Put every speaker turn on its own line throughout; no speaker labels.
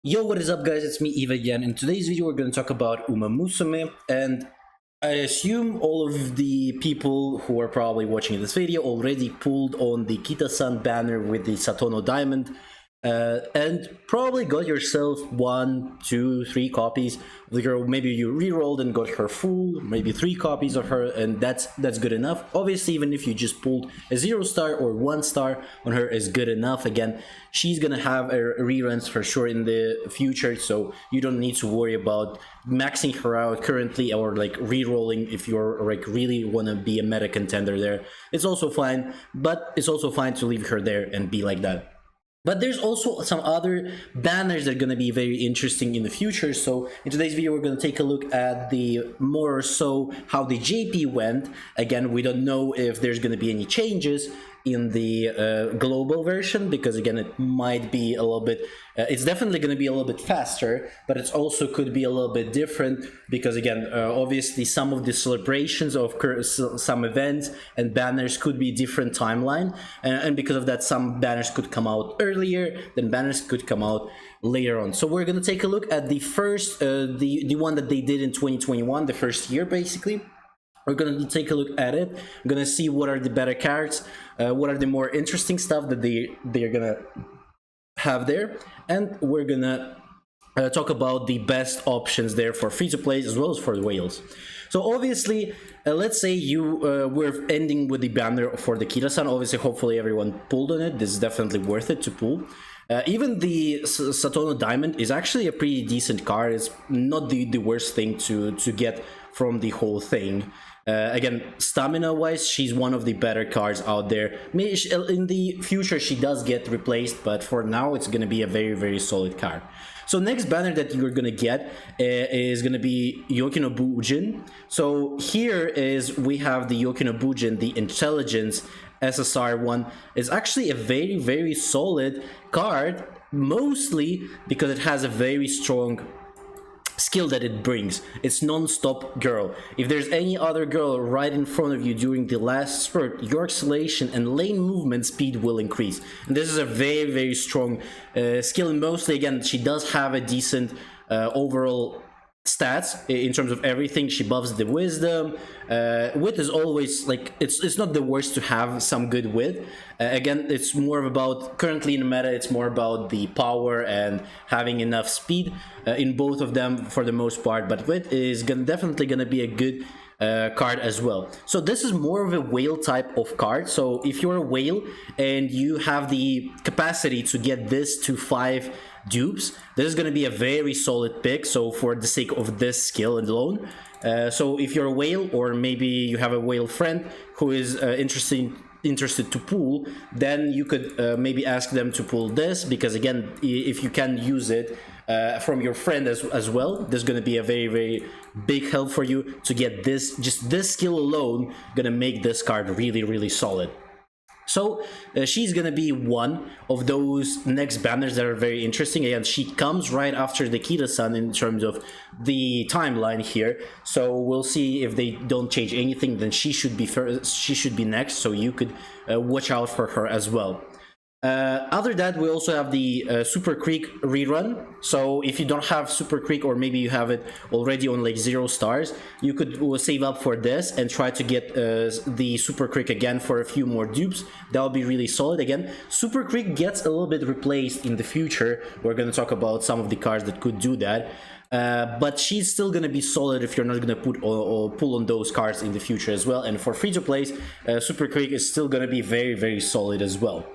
Yo, what is up, guys? It's me, Eva again. In today's video, we're going to talk about Uma Musume, and I assume all of the people who are probably watching this video already pulled on the Kita-san banner with the Satono Diamond, and probably got yourself 1, 2, 3 copies of the girl. Maybe you re-rolled and got her full, maybe 3 copies of her, and that's good enough. Obviously, even if you just pulled a 0-star or 1-star on her is good enough. Again, she's gonna have a reruns for sure in the future, so you don't need to worry about maxing her out currently or like re-rolling if you're like really want to be a meta contender there. It's also fine, but it's also fine to leave her there and be like that. But there's also some other banners that are going to be very interesting in the future. So in today's video, we're going to take a look at the more so how the JP went. Again, we don't know if there's going to be any changes in the global version, because again, it might be a little bit, it's definitely going to be a little bit faster, but it also could be a little bit different because again, obviously some of the celebrations of some events and banners could be different timeline, and because of that, some banners could come out earlier, then banners could come out later on. So we're going to take a look at the first, the one that they did in 2021, the first year basically. We're going to take a look at it. I'm going to see what are the better cards, what are the more interesting stuff that they're going to have there, and we're going to talk about the best options there for free-to-play as well as for the whales. So obviously, let's say you were ending with the banner for the Kita-san. Obviously, hopefully everyone pulled on it. This is definitely worth it to pull. Even the Satono Diamond is actually a pretty decent card. It's not the worst thing to get from the whole thing. Again, stamina wise, she's one of the better cards out there. Maybe in the future she does get replaced, but for now it's going to be a very solid card. So next banner that you're going to get is going to be Yokino Bujin. So here is we have the Yokino Bujin, the intelligence SSR one. Is actually a very solid card, mostly because it has a very strong skill that it brings. It's non-stop girl. If there's any other girl right in front of you during the last spurt, your acceleration and lane movement speed will increase. And this is a very strong skill, and mostly again she does have a decent overall stats in terms of everything. She buffs the wisdom. Wit is always like, it's not the worst to have some good wit. Again, it's more about, currently in the meta, it's more about the power and having enough speed in both of them for the most part, but wit is definitely gonna be a good card as well. So this is more of a whale type of card. So if you're a whale and you have the capacity to get this to 5 dupes, this is going to be a very solid pick. So for the sake of this skill alone, so if you're a whale, or maybe you have a whale friend who is interested to pull, then you could maybe ask them to pull this, because again, if you can use it from your friend as well, there's going to be a very big help for you to get this. Just this skill alone gonna make this card really solid. So she's gonna be one of those next banners that are very interesting. Again, she comes right after the Kita-san in terms of the timeline here. So we'll see if they don't change anything. Then she should be first. She should be next. So you could watch out for her as well. Other than that, we also have the Super Creek rerun. So if you don't have Super Creek, or maybe you have it already on like 0 stars, you could save up for this and try to get the Super Creek again for a few more dupes. That would be really solid. Again, Super Creek gets a little bit replaced in the future. We're going to talk about some of the cards that could do that. But she's still going to be solid if you're not going to put or pull on those cards in the future as well. And for free-to-plays, Super Creek is still going to be very solid as well.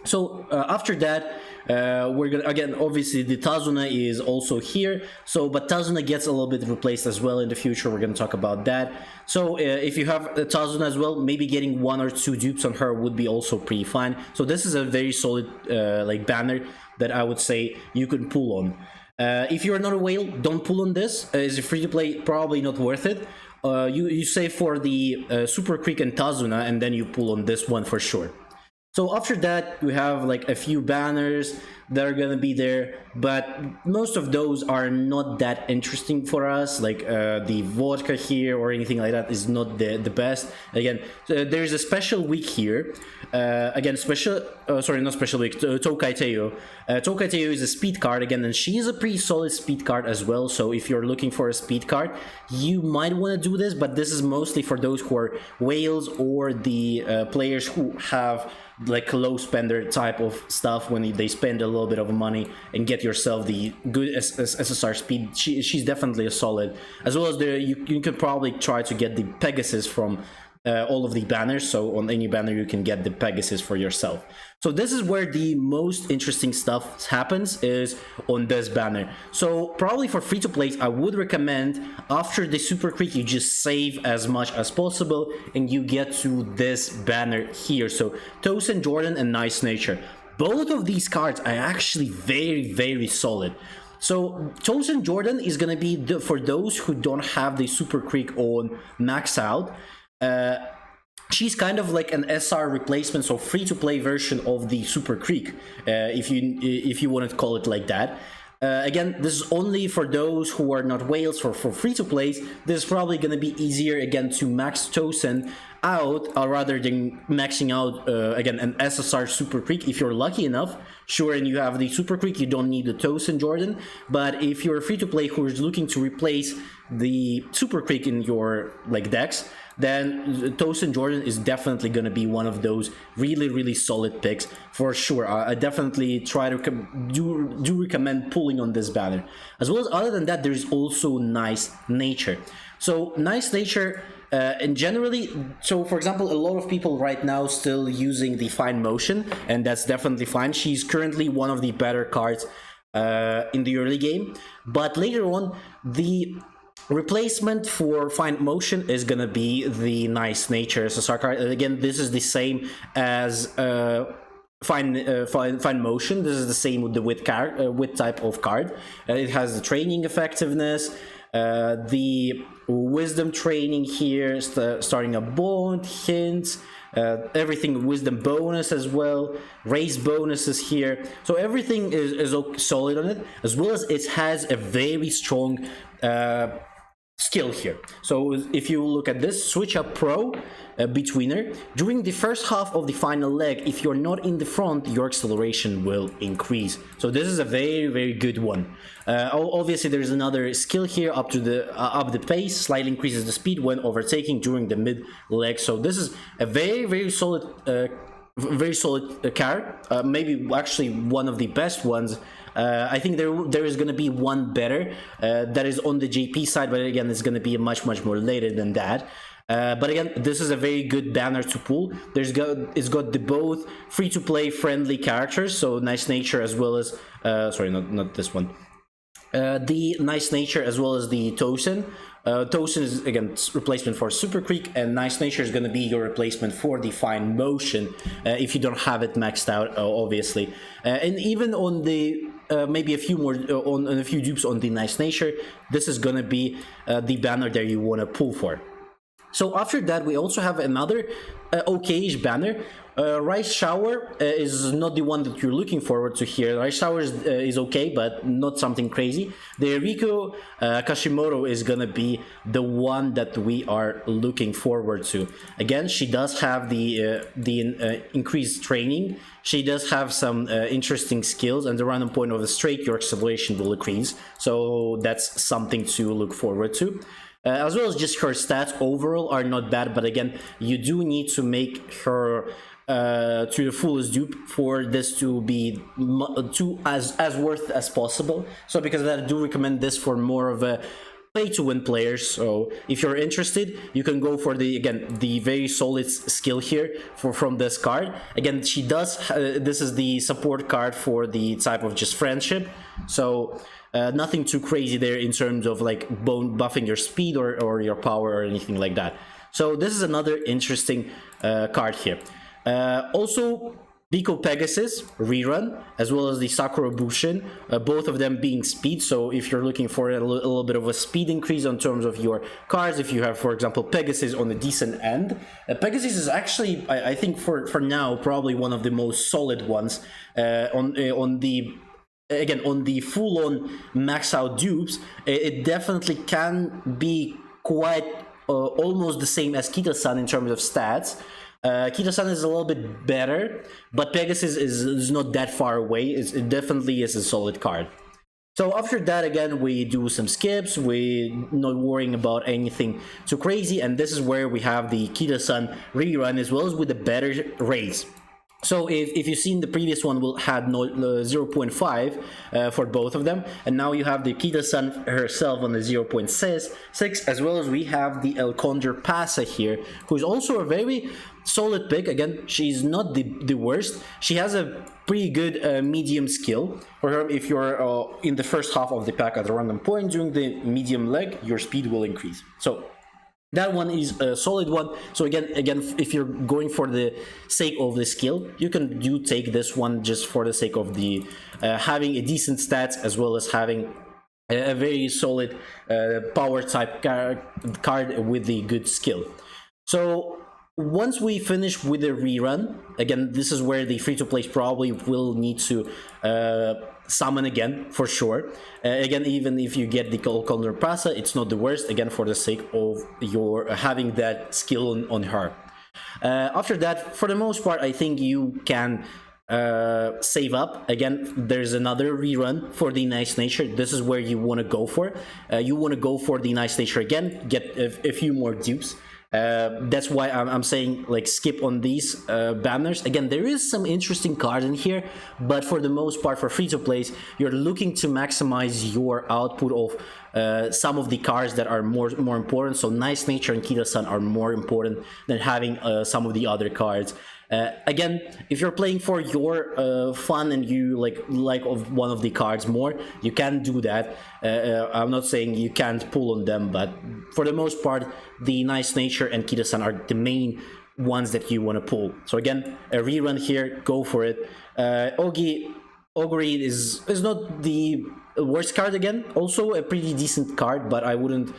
So after that, we're gonna, again, obviously the Tazuna is also here. So but Tazuna gets a little bit replaced as well in the future. We're going to talk about that. So if you have Tazuna as well, maybe getting 1 or 2 dupes on her would be also pretty fine. So this is a very solid like banner that I would say you can pull on. If you're not a whale, don't pull on this. Is a free to play, probably not worth it. You save for the Super Creek and Tazuna, and then you pull on this one for sure. So after that, we have like a few banners that are gonna be there, but most of those are not that interesting for us. Like the vodka here or anything like that is not the best. Again, there's a special week here. Again, sorry, not special week. Tokai Teo. Tokai Teo is a speed card again, and she is a pretty solid speed card as well. So if you're looking for a speed card, you might want to do this, but this is mostly for those who are whales or the players who have like low spender type of stuff, when they spend a little bit of money and get yourself the good SSR speed. She's definitely a solid, as well as you could probably try to get the Pegasus from all of the banners. So on any banner you can get the Pegasus for yourself. So this is where the most interesting stuff happens, is on this banner. So probably for free to play, I would recommend after the Super Creek you just save as much as possible and you get to this banner here. So Tosin Jordan and Nice Nature, both of these cards are actually very solid. So Tosin Jordan is gonna be for those who don't have the Super Creek on max out. She's kind of like an SR replacement, so free-to-play version of the Super Creek, if you want to call it like that. Again, this is only for those who are not whales. For free-to-plays, this is probably going to be easier, again, to max Tosin out rather than maxing out, again, an SSR Super Creek. If you're lucky enough, sure, and you have the Super Creek, you don't need the Tosin Jordan. But if you're a free-to-play who is looking to replace the Super Creek in your decks, then Tosin Jordan is definitely going to be one of those really solid picks for sure. I definitely try to do recommend pulling on this banner. As well as, other than that, there's also Nice Nature. So Nice Nature, and generally, so for example, a lot of people right now still using the Fine Motion, and that's definitely fine. She's currently one of the better cards in the early game, but later on, the replacement for Fine Motion is gonna be the Nice Nature SSR card. Again, this is the same as Fine Motion. This is the same with the Wit type of card. It has the training effectiveness, the wisdom training here, starting a bond, hints, everything wisdom bonus as well, raise bonuses here. So everything is solid on it, as well as it has a very strong skill here. So if you look at this Switch Up Pro Betweener, during the first half of the final leg, if you're not in the front, your acceleration will increase. So this is a very good one. Obviously there's another skill here, up the pace, slightly increases the speed when overtaking during the mid leg. So this is a very solid card, maybe actually one of the best ones. I think there is going to be one better that is on the JP side, but again, it's going to be much more later than that. But again, this is a very good banner to pull. It's got the both free-to-play friendly characters, so Nice Nature as well as sorry, not this one. The Nice Nature as well as the Tosin. Tosin is, again, replacement for Super Creek, and Nice Nature is going to be your replacement for the Fine Motion if you don't have it maxed out, obviously. And even on the maybe a few more on a few dupes on the Nice Nature, this is going to be the banner that you want to pull for. So after that, we also have another okay-ish banner. Rice Shower is not the one that you're looking forward to here. Rice Shower is okay, but not something crazy. The Riko Kashimoto is gonna be the one that we are looking forward to. Again, she does have the increased training. She does have some interesting skills, and the random point of the straight, your acceleration will increase. So that's something to look forward to. As well as just her stats overall are not bad, but again, you do need to make her to the fullest dupe for this to be as worth as possible. So because of that, I do recommend this for more of a pay-to-win players. So if you're interested, you can go for the very solid skill here from this card. Again, she does this is the support card for the type of just friendship, so nothing too crazy there in terms of like buffing your speed or your power or anything like that. So this is another interesting card here. Also, Biko Pegasus rerun, as well as the Sakura Bushin, both of them being speed. So if you're looking for a little bit of a speed increase in terms of your cards, if you have, for example, Pegasus on the decent end, Pegasus is actually, I think for now, probably one of the most solid ones on the. Again, on the full-on max-out dupes, it definitely can be quite almost the same as Kita-san in terms of stats. Kita-san is a little bit better, but Pegasus is not that far away. It definitely is a solid card. So after that, again, we do some skips. We're not worrying about anything too crazy, and this is where we have the Kita-san rerun as well as with the better rates. So if you've seen the previous one, we'll had 0.5 for both of them, and now you have the Kita-san herself on the 0.6, as well as we have the El Condor Pasa here, who is also a very solid pick. Again, she's not the worst. She has a pretty good medium skill for her. If you're in the first half of the pack at a random point during the medium leg, your speed will increase. So that one is a solid one. So again, if you're going for the sake of the skill, you can take this one just for the sake of the having a decent stats, as well as having a very solid power type card with the good skill. So once we finish with the rerun, again, this is where the free-to-play probably will need to summon again for sure. Again, even if you get the Condor Pasa, it's not the worst, again, for the sake of your having that skill on her. After that, for the most part, I think you can save up. Again, there's another rerun for the Nice Nature. This is where you want to go for. You want to go for the Nice Nature again, get a few more dupes. That's why I'm saying, like, skip on these banners. Again, there is some interesting cards in here, but for the most part, for free-to-plays, you're looking to maximize your output of some of the cards that are more important. So Nice Nature and Kita-san are more important than having some of the other cards. Again, if you're playing for your fun and you like of one of the cards more, you can do that. I'm not saying you can't pull on them, but for the most part, the Nice Nature and Kita-san are the main ones that you want to pull. So again, a rerun here, go for it. Ogre is not the worst card. Again, also a pretty decent card, but I wouldn't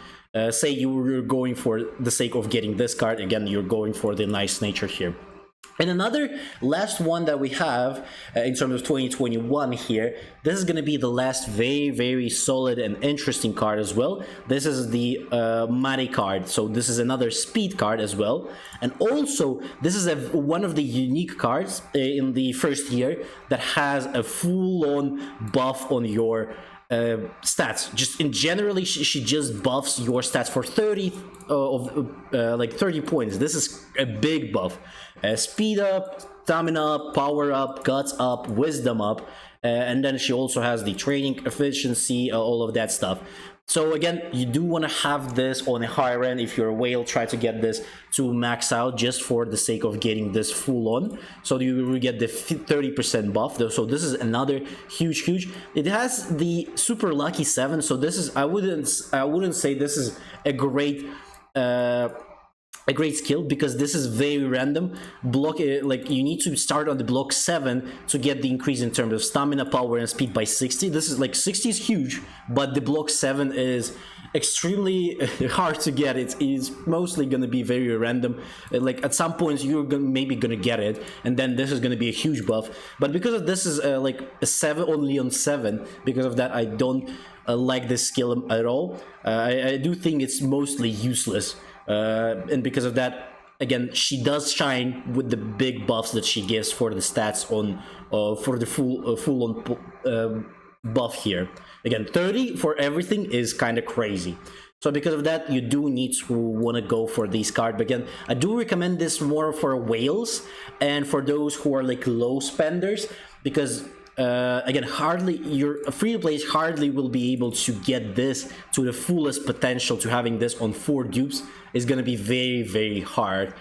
say you're going for the sake of getting this card. Again, you're going for the Nice Nature here. And another last one that we have in terms of 2021 here, this is going to be the last very solid and interesting card as well. This is the Mari card. So this is another speed card as well. And also, this is one of the unique cards in the first year that has a full-on buff on your stats. Just in generally, she just buffs your stats for 30 points. This is a big buff. Speed up, stamina up, power up, guts up, wisdom up, and then she also has the training efficiency, all of that stuff. So again, you do want to have this on a higher end. If you're a whale, try to get this to max out just for the sake of getting this full on. So you will get the 30% buff. So this is another huge. It has the super lucky 7. So this is, I wouldn't say this is a great skill, because this is very random. Block, like, you need to start on the block 7 to get the increase in terms of stamina, power, and speed by 60. This is like 60 is huge, but the block 7 is extremely hard to get. It is mostly going to be very random. Like, at some points you're maybe going to get it, and then this is going to be a huge buff. But because of this is like a 7 only on 7, because of that I don't like this skill at all. I do think it's mostly useless. And because of that, again, she does shine with the big buffs that she gives for the stats on for the full on buff here. Again, 30 for everything is kind of crazy. So because of that, you do need to want to go for this card. But again, I do recommend this more for whales and for those who are like low spenders, because again, your free-to-play hardly will be able to get this to the fullest potential. To having this on 4 dupes is going to be very hard.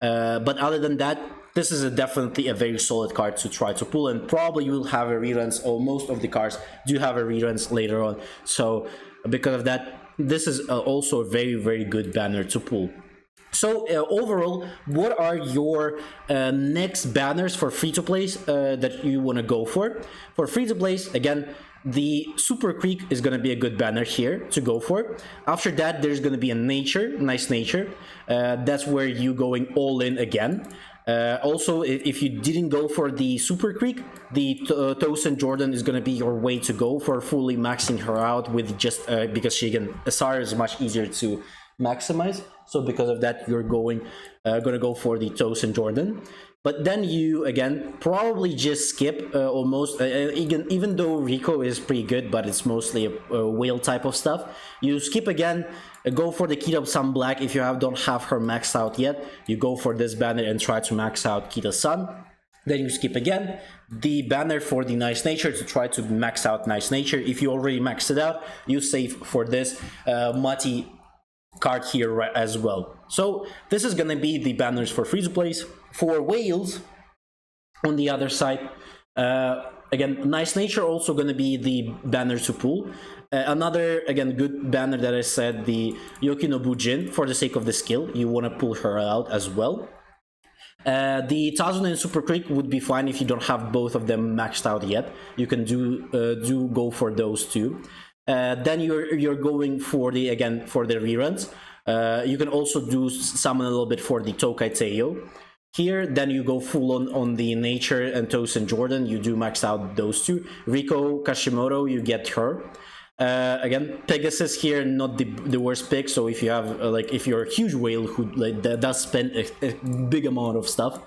But other than that, this is definitely a very solid card to try to pull, and probably you will have a reruns, or most of the cards do have a reruns later on. So because of that, this is also a very good banner to pull. So overall, what are your next banners for free-to-plays that you want to go for? For free-to-plays, again, the Super Creek is going to be a good banner here to go for. After that, there's going to be a Nature, nice Nature. That's where you going all in again. Also, if you didn't go for the Super Creek, the Tosin Jordan is going to be your way to go for fully maxing her out with just because Asar is much easier to maximize. So because of that, you're gonna go for the Tosin Jordan. But then you again probably just skip almost even though Rico is pretty good, but it's mostly a whale type of stuff. You skip again, go for the Kita-san Black if you don't have her maxed out yet. You go for this banner and try to max out Kita-san. Then you skip again the banner for the Nice Nature to try to max out Nice Nature. If you already maxed it out, you save for this Mati card here as well. So this is gonna be the banners for free-to-plays. For whales, on the other side, again, Nice Nature also gonna be the banner to pull. Another, again, good banner that I said, the Yokinobu Jin, for the sake of the skill, you wanna pull her out as well. The Tazuna and Super Creek would be fine if you don't have both of them maxed out yet. You can do go for those two. Then you're going for the reruns. You can also do summon a little bit for the Tokai Teo. Here, then you go full on the Nature and Tosin Jordan. You do max out those two. Riko Kashimoto, you get her. Again, Pegasus here, not the worst pick. So if you have if you're a huge whale who that does spend a big amount of stuff,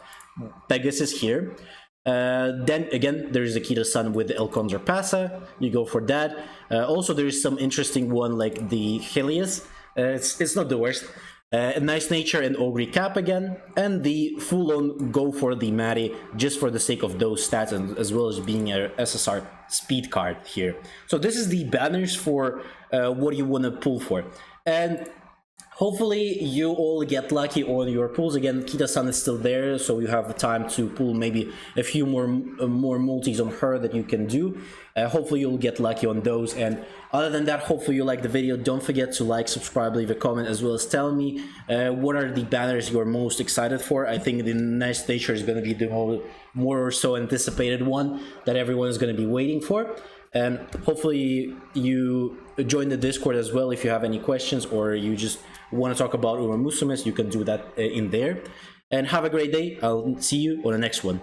Pegasus here. Then again, there is Akita-san with the El Condor Pasa. You go for that. Also, there is some interesting one like the Helios. It's not the worst. A Nice Nature and Ogre Cap again, and the full-on go for the Maddie just for the sake of those stats and as well as being a SSR speed card here. So this is the banners for what you want to pull for. And hopefully you all get lucky on your pulls. Again, Kita-san is still there, so you have time to pull maybe a few more multis on her that you can do. Hopefully you'll get lucky on those. And other than that, hopefully you like the video. Don't forget to like, subscribe, leave a comment, as well as tell me what are the banners you're most excited for. I think the Nice Nature is going to be the more or so anticipated one that everyone is going to be waiting for. And hopefully you join the Discord as well if you have any questions or you just want to talk about Uma Musume. You can do that in there. And have a great day. I'll see you on the next one.